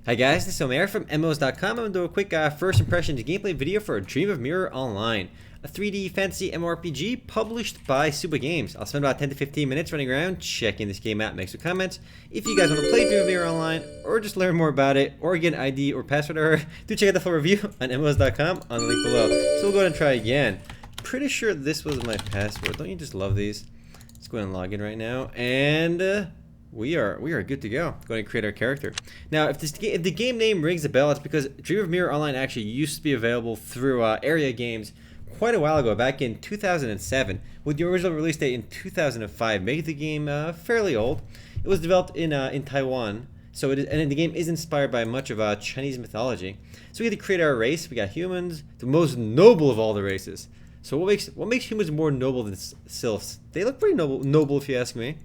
Hi guys, this is Omer from MMOs.com. I'm going to do a quick first impressions gameplay video for Dream of Mirror Online, a 3D fantasy MMORPG published by Suba Games. I'll spend about 10 to 15 minutes running around checking this game out, make some comments. If you guys want to play Dream of Mirror Online, or just learn more about it, or get an ID or password error, do check out the full review on MMOs.com on the link below. So we'll go ahead and try again. Pretty sure this was my password. Don't you just love these? Let's go ahead and log in right now, and we are good to go. Going to create our character. Now, if the game name rings a bell, it's because Dream of Mirror Online actually used to be available through Aeria Games quite a while ago, back in 2007, with the original release date in 2005, making the game fairly old. It was developed in Taiwan, so and the game is inspired by much of Chinese mythology. So we had to create our race. We got humans, the most noble of all the races. So what makes humans more noble than sylphs? They look pretty noble if you ask me.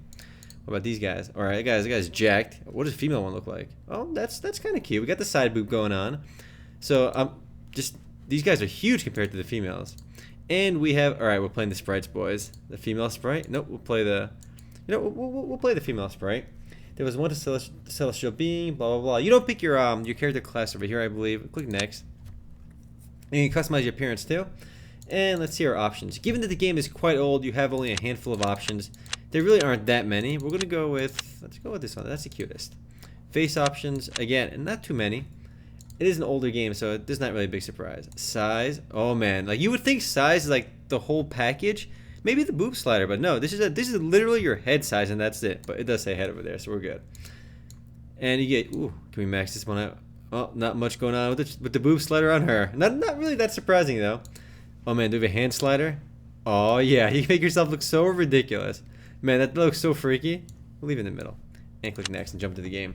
What about these guys? All right, guys, the guy's jacked. What does the female one look like? Oh, that's kind of cute. We got the side boob going on. So just these guys are huge compared to the females. And we have, all right, we're playing the sprites, boys. The female sprite. Nope, we'll play the, we'll play the female sprite. There was one celestial being. Blah blah blah. You don't pick your character class over here, I believe. Click next. And you can customize your appearance too. And let's see our options. Given that the game is quite old, you have only a handful of options. There really aren't that many. We're gonna go with, let's go with this one. That's the cutest. Face options, again, and not too many. It is an older game, so there's not really a big surprise. Size, oh man, like you would think size is like the whole package. Maybe the boob slider, but no, this is literally your head size, and that's it. But it does say head over there, so we're good. And you get, ooh, can we max this one out? Oh, not much going on with the boob slider on her. Not really that surprising though. Oh man, do we have a hand slider? Oh yeah, you can make yourself look so ridiculous. Man, that looks so freaky. We'll leave it in the middle. And click next and jump to the game.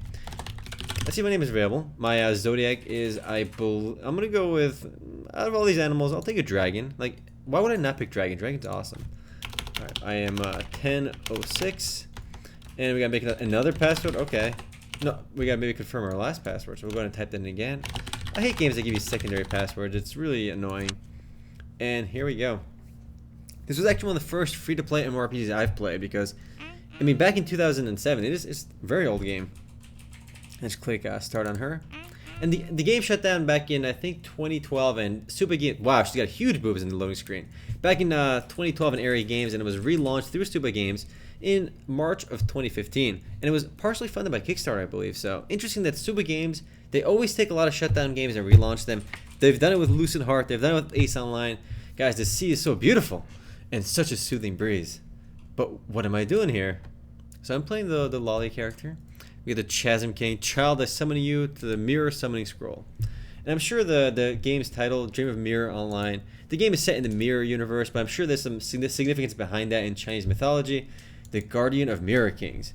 Let's see if my name is available. My zodiac is, I'm going to go with, out of all these animals, I'll take a dragon. Like, why would I not pick dragon? Dragon's awesome. Alright, I am 1006. And we got to make another password. Okay. No, we got to maybe confirm our last password. So we're going to type that in again. I hate games that give you secondary passwords. It's really annoying. And here we go. This was actually one of the first free-to-play MMORPGs I've played because, I mean, back in 2007, it's a very old game. Let's click start on her. And the game shut down back in, I think, 2012, and Suba Games, wow, she's got huge boobs in the loading screen. Back in 2012 in Aeria Games, and it was relaunched through Suba Games in March of 2015. And it was partially funded by Kickstarter, I believe. So, interesting that Suba Games, they always take a lot of shutdown games and relaunch them. They've done it with Lucid Heart, they've done it with Ace Online. Guys, the sea is so beautiful. And such a soothing breeze. But what am I doing here? So I'm playing the Lolly character. We get the Chasm King. Child, I summon you to the Mirror Summoning Scroll. And I'm sure the game's title, Dream of Mirror Online, the game is set in the Mirror universe, but I'm sure there's some significance behind that in Chinese mythology. The Guardian of Mirror Kings.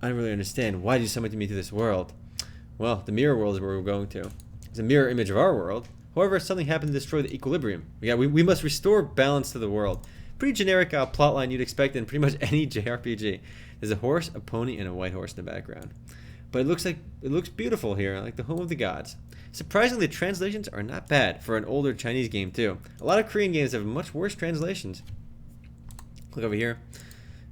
I don't really understand. Why did you summon me to this world? Well, the Mirror world is where we're going to. It's a mirror image of our world. However, something happened to destroy the equilibrium. We must restore balance to the world. Pretty generic plotline you'd expect in pretty much any JRPG. There's a horse, a pony, and a white horse in the background. But it looks beautiful here, like the home of the gods. Surprisingly, the translations are not bad for an older Chinese game too. A lot of Korean games have much worse translations. Click over here.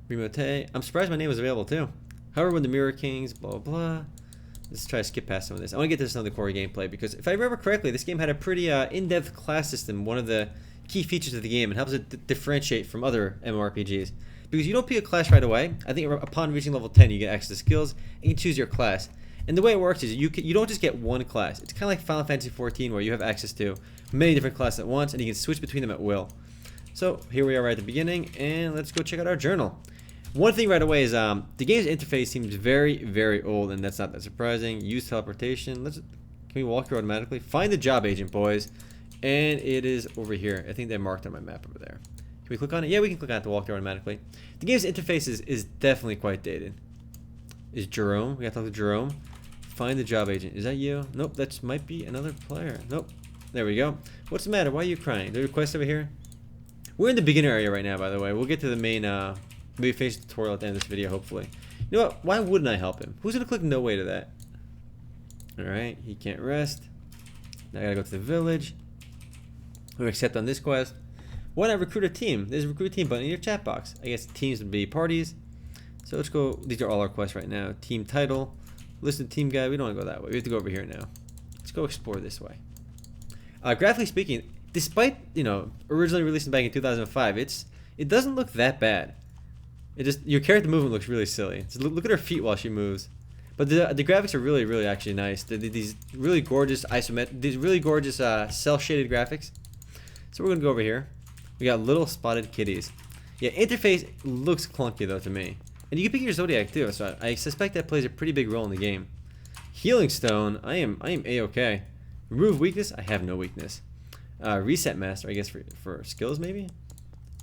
Remote. I'm surprised my name was available too. However, when the Mirror Kings, blah blah blah. Let's try to skip past some of this. I want to get to some of the core gameplay because if I remember correctly, this game had a pretty in-depth class system. One of the key features of the game, and helps it differentiate from other MMORPGs. Because you don't pick a class right away. I think upon reaching level 10, you get access to skills, and you choose your class. And the way it works is you don't just get one class. It's kind of like Final Fantasy XIV, where you have access to many different classes at once, and you can switch between them at will. So here we are right at the beginning, and let's go check out our journal. One thing right away is the game's interface seems very, very old, and that's not that surprising. Use teleportation. Can we walk here automatically? Find the job agent, boys. And it is over here. I think they marked on my map over there. Can we click on it? Yeah, we can click on it to walk there automatically. The game's interface is definitely quite dated. Is Jerome? We got to talk to Jerome. Find the job agent. Is that you? Nope, that might be another player. Nope. There we go. What's the matter? Why are you crying? There's a quest over here. We're in the beginner area right now, by the way. We'll get to the main maybe finish the tutorial at the end of this video, hopefully. You know what? Why wouldn't I help him? Who's going to click no way to that? Alright, he can't rest. Now I got to go to the village. We'll accept on this quest. Why not recruit a team? There's a recruit team button in your chat box. I guess teams would be parties. So let's go. These are all our quests right now. Team title. Listen to team guide. We don't want to go that way. We have to go over here now. Let's go explore this way. Graphically speaking, despite, you know, originally released back in 2005, it doesn't look that bad. It just, your character movement looks really silly. So look at her feet while she moves. But the graphics are really actually nice. These really gorgeous these really gorgeous cell shaded graphics. So we're gonna go over here. We got little spotted kitties. Yeah, interface looks clunky though to me. And you can pick your zodiac too, so I suspect that plays a pretty big role in the game. Healing stone, I am a-okay. Remove weakness, I have no weakness. Reset master, I guess for skills maybe.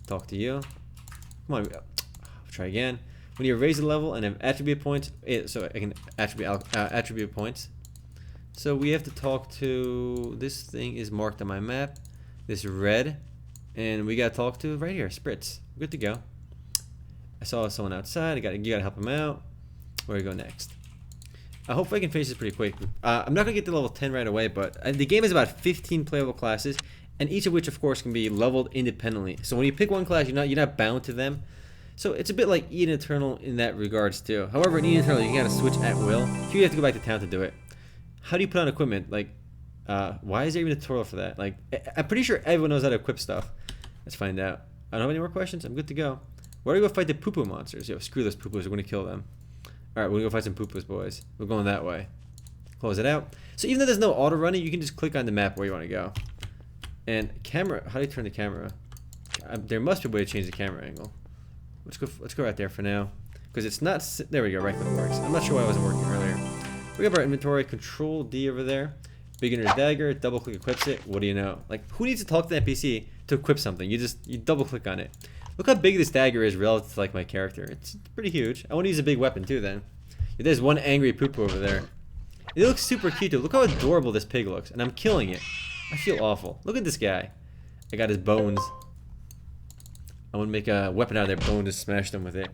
Talk to you. Come on, try again. When you raise the level and have attribute points, so I can attribute points. So we have to talk to, this thing is marked on my map, this red, and we gotta talk to right here, Spritz. Good to go. I saw someone outside. You gotta help him out. Where do we go next? Hopefully I can finish this pretty quick. I'm not gonna get to level 10 right away, but the game has about 15 playable classes, and each of which, of course, can be leveled independently. So when you pick one class, you're not bound to them. So it's a bit like Eden Eternal in that regards too. However, in Eden Eternal, you gotta switch at will. So you have to go back to town to do it. How do you put on equipment? Like, why is there even a tutorial for that? Like, I'm pretty sure everyone knows how to equip stuff. Let's find out. I don't have any more questions. I'm good to go. Where do we go fight the poo-poo monsters? Yo, screw those poo-poos. We're gonna kill them. All right, we're gonna go fight some poo-poos, boys. We're going that way. Close it out. So even though there's no auto running, you can just click on the map where you want to go. And camera. How do you turn the camera? There must be a way to change the camera angle. Let's go right there for now, because it's not. There we go. Right click works. I'm not sure why it wasn't working earlier. We have our inventory. Control D over there. Beginner's dagger. Double click equips it. What do you know? Like, who needs to talk to the NPC to equip something? You double click on it. Look how big this dagger is relative to like my character. It's pretty huge. I want to use a big weapon too then. There's one angry poo-poo over there. It looks super cute too. Look how adorable this pig looks, and I'm killing it. I feel awful. Look at this guy. I got his bones. I want to make a weapon out of their bone to smash them with it.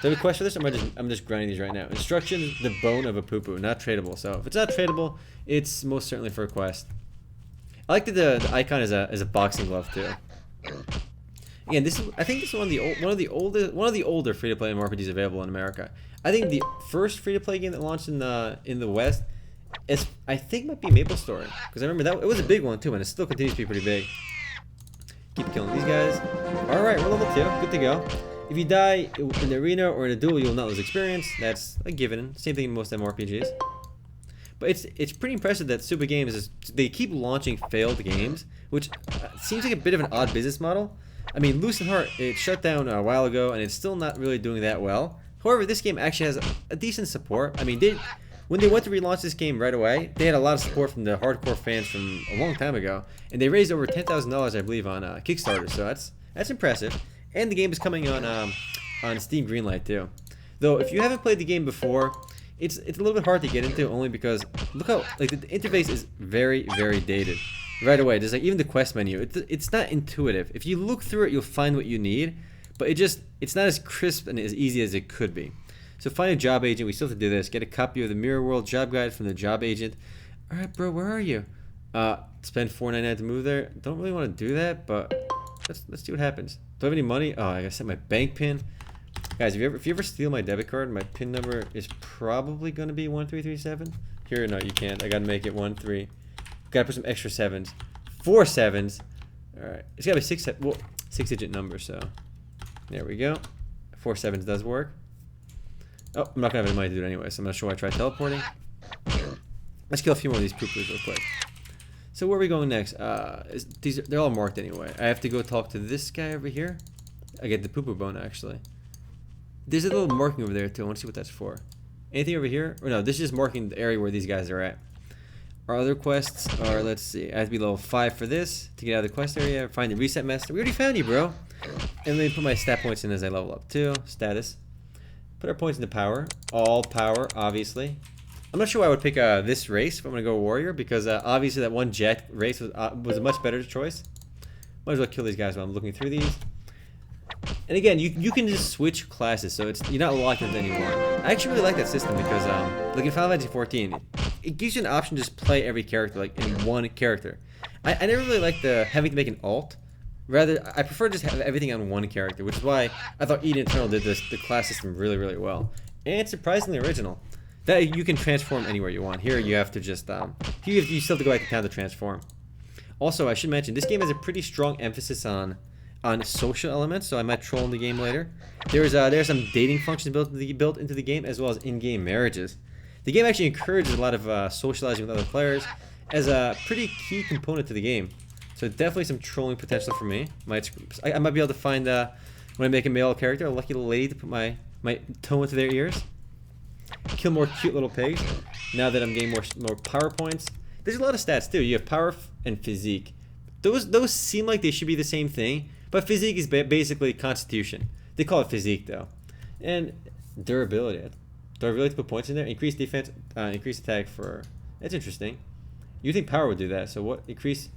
Do I have a quest for this? I'm just grinding these right now. Instructions: the bone of a poo-poo, not tradable. So if it's not tradable, it's most certainly for a quest. I like that the icon is a boxing glove too. Again, I think this is one of the older free-to-play MMORPGs available in America. I think the first free-to-play game that launched in the West is, I think, might be Maple Story, because I remember that it was a big one too, and it still continues to be pretty big. Keep killing these guys. All right, we're level 2. Good to go. If you die in the arena or in a duel, you'll not lose experience. That's a given. Same thing in most MMORPGs. But it's pretty impressive that Suba Games they keep launching failed games, which seems like a bit of an odd business model. I mean, Lucent Heart, it shut down a while ago, and it's still not really doing that well. However, this game actually has a decent support. I mean, when they went to relaunch this game right away, they had a lot of support from the hardcore fans from a long time ago, and they raised over $10,000, I believe, on Kickstarter. So that's impressive. And the game is coming on Steam Greenlight too. Though, if you haven't played the game before, it's a little bit hard to get into, only because look how the interface is very dated. Right away, there's like even the quest menu. It's not intuitive. If you look through it, you'll find what you need, but it's not as crisp and as easy as it could be. So find a job agent. We still have to do this. Get a copy of the Mirror World job guide from the job agent. All right, bro, where are you? Spend $4.99 to move there. Don't really want to do that, but let's see what happens. Do I have any money? Oh, I gotta set my bank pin. Guys, if you ever steal my debit card, my pin number is probably gonna be 1337. Here, no, you can't. I gotta make it 13. Gotta put some extra 7s. 4 7s. Alright. It's gotta be 6-digit number, so. There we go. 4 7s does work. Oh, I'm not gonna have any money to do it anyway, so I'm not sure why I tried teleporting. Let's kill a few more of these poo-poos real quick. So where are we going next? They're all marked anyway. I have to go talk to this guy over here. I get the poo-poo bone, actually. There's a little marking over there, too. I want to see what that's for. Anything over here? Or no, this is just marking the area where these guys are at. Our other quests are, let's see, I have to be level 5 for this to get out of the quest area. Find the reset master. We already found you, bro. And then put my stat points in as I level up too. Status. Put our points into power. All power, obviously. I'm not sure why I would pick this race if I'm gonna go warrior, because obviously that one jet race was a much better choice. Might as well kill these guys while I'm looking through these. And again, you can just switch classes, so you're not locked into any one. I actually really like that system because, like in Final Fantasy 14, it gives you an option to just play every character like in one character. I never really liked having to make an alt. Rather, I prefer just have everything on one character, which is why I thought Eden Eternal did the class system really well. And it's surprisingly original. That you can transform anywhere you want. Here you have to just you still have to go back to town to transform. Also, I should mention this game has a pretty strong emphasis on social elements, so I might troll in the game later. There's some dating functions built into the game, as well as in-game marriages. The game actually encourages a lot of socializing with other players as a pretty key component to the game. So definitely some trolling potential for me. I might be able to find when I make a male character, a lucky little lady to put my toe into their ears. Kill more cute little pigs. Now that I'm getting more power points. There's a lot of stats too. You have power and physique. Those seem like they should be the same thing, but physique is basically constitution. They call it physique though. And durability. Durability to put points in there. Increase defense, increase attack for. That's interesting. You think power would do that? So what increase?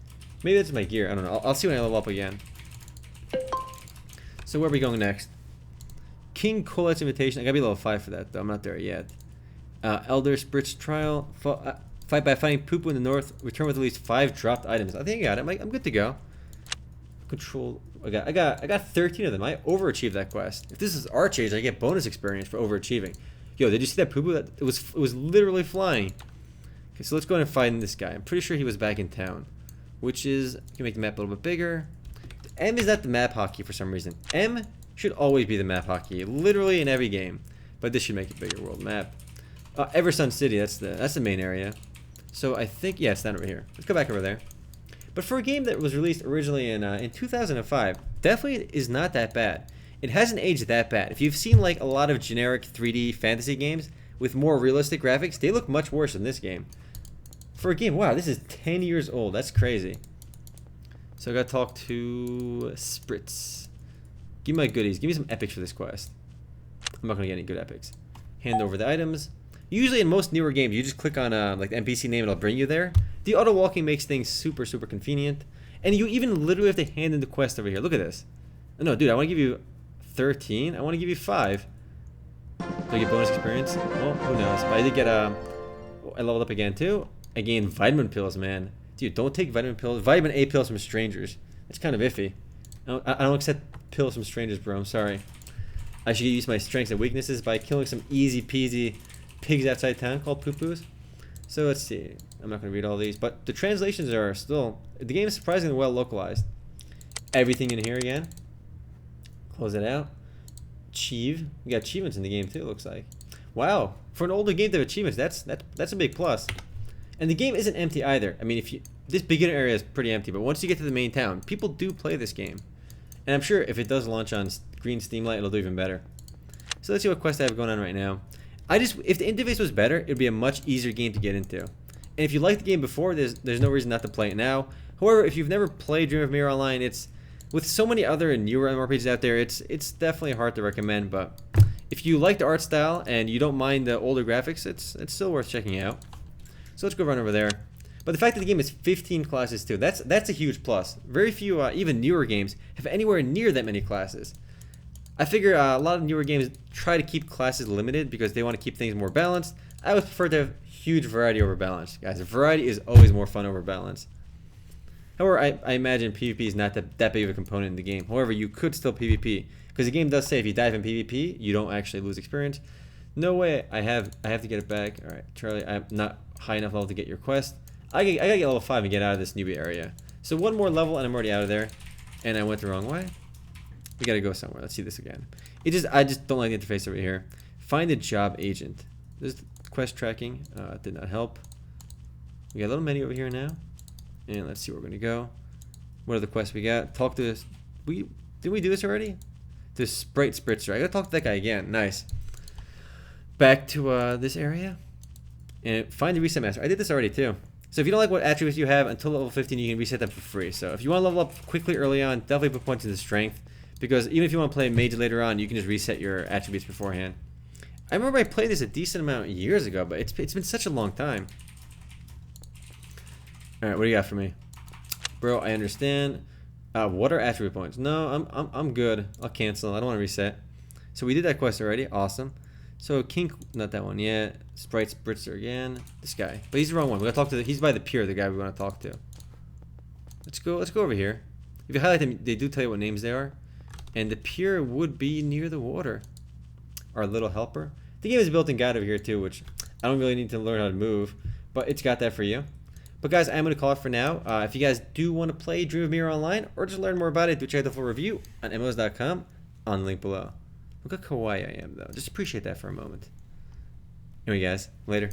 Maybe that's my gear. I don't know. I'll see when I level up again. So where are we going next? King Colette's Invitation. I gotta be level 5 for that though. I'm not there yet. Elder Spirit's Trial. Fight by fighting Poo-Poo in the north. Return with at least 5 dropped items. I think I got it. I'm good to go. Control. I got 13 of them. I overachieved that quest. If this is Archage, I get bonus experience for overachieving. Yo, did you see that Poo-Poo? It was literally flying. Okay, so let's go ahead and find this guy. I'm pretty sure he was back in town, which is, you can make the map a little bit bigger. M is not the map hotkey for some reason. M should always be the map hotkey, literally in every game. But this should make a bigger world map. Eversun City, that's the main area. So I think, yeah, it's down over here. Let's go back over there. But for a game that was released originally in 2005, definitely is not that bad. It hasn't aged that bad. If you've seen like a lot of generic 3D fantasy games with more realistic graphics, they look much worse than this game. For a game, wow, this is 10 years old. That's crazy. So I gotta talk to Spritz. Give me my goodies. Give me some epics for this quest. I'm not gonna get any good epics. Hand over the items. Usually in most newer games, you just click on like the NPC name and it'll bring you there. The auto walking makes things super convenient. And you even literally have to hand in the quest over here. Look at this. No, dude, I want to give you 13. I want to give you 5. Do I get bonus experience? Well, who knows. But I did get I leveled up again too. I gained vitamin pills, man. Dude, don't take vitamin pills. Vitamin A pills from strangers. That's kind of iffy. I don't accept pills from strangers, bro. I'm sorry. I should use my strengths and weaknesses by killing some easy peasy pigs outside town called poo-poos. So let's see. I'm not going to read all these, but the translations are still... The game is surprisingly well localized. Everything in here again. Close it out. Achieve. We got achievements in the game too, it looks like. Wow. For an older game to have achievements, that's a big plus. And the game isn't empty either. I mean, this beginner area is pretty empty, but once you get to the main town, people do play this game. And I'm sure if it does launch on green Steamlight, it'll do even better. So let's see what quest I have going on right now. If the interface was better, it'd be a much easier game to get into. And if you liked the game before, there's no reason not to play it now. However, if you've never played Dream of Mirror Online, it's with so many other newer MMORPGs out there, it's definitely hard to recommend. But if you like the art style and you don't mind the older graphics, it's still worth checking out. So let's go run over there. But the fact that the game is 15 classes too, that's a huge plus. Very few, even newer games, have anywhere near that many classes. I figure a lot of newer games try to keep classes limited because they want to keep things more balanced. I would prefer to have huge variety over balance. Guys, variety is always more fun over balance. However, I imagine PvP is not that big of a component in the game. However, you could still PvP. Because the game does say if you dive in PvP, you don't actually lose experience. No way, I have to get it back. Alright, Charlie, I'm not high enough level to get your quest. I gotta get level 5 and get out of this newbie area. So one more level and I'm already out of there. And I went the wrong way. We gotta go somewhere. Let's see this again. I just don't like the interface over here. Find a job agent. There's quest tracking. Did not help. We got a little menu over here now. And let's see where we're gonna go. What are the quests we got? Talk to this. Did we do this already? This Sprite Spritzer. I gotta talk to that guy again. Nice. Back to this area. And find the reset master. I did this already too. So if you don't like what attributes you have, until level 15 you can reset them for free. So if you want to level up quickly early on, definitely put points into strength. Because even if you want to play mage later on, you can just reset your attributes beforehand. I remember I played this a decent amount years ago, but it's been such a long time. Alright, what do you got for me? Bro, I understand. What are attribute points? No, I'm good. I'll cancel. I don't want to reset. So we did that quest already. Awesome. So King, not that one yet. Sprite Spritzer again. This guy, but he's the wrong one. We gotta talk to. He's by the pier. The guy we want to talk to. Let's go over here. If you highlight them, they do tell you what names they are, and the pier would be near the water. Our little helper. The game is built in God over here too, which I don't really need to learn how to move, but it's got that for you. But guys, I'm going to call it for now. If you guys do want to play Dream of Mirror Online or just learn more about it, do check out the full review on MMOs.com on the link below. Look how kawaii I am, though. Just appreciate that for a moment. Anyway, guys, later.